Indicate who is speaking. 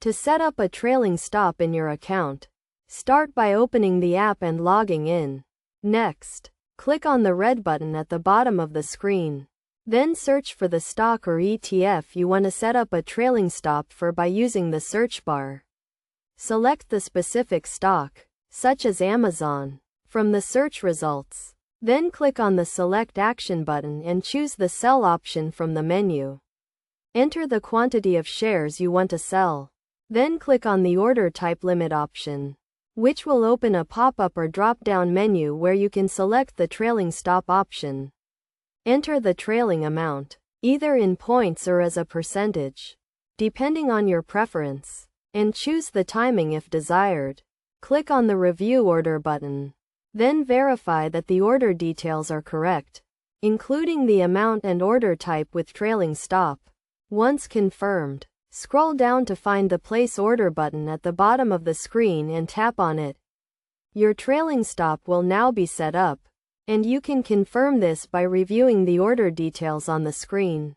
Speaker 1: To set up a trailing stop in your account, start by opening the app and logging in. Next, click on the red button at the bottom of the screen. Then search for the stock or ETF you want to set up a trailing stop for by using the search bar. Select the specific stock, such as Amazon, from the search results. Then click on the Select Action button and choose the Sell option from the menu. Enter the quantity of shares you want to sell. Then click on the Order Type Limit option, which will open a pop-up or drop-down menu where you can select the trailing stop option. Enter the trailing amount, either in points or as a percentage, depending on your preference, and choose the timing if desired. Click on the Review Order button. Then verify that the order details are correct, including the amount and order type with trailing stop. Once confirmed, scroll down to find the Place Order button at the bottom of the screen and tap on it. Your trailing stop will now be set up, and you can confirm this by reviewing the order details on the screen.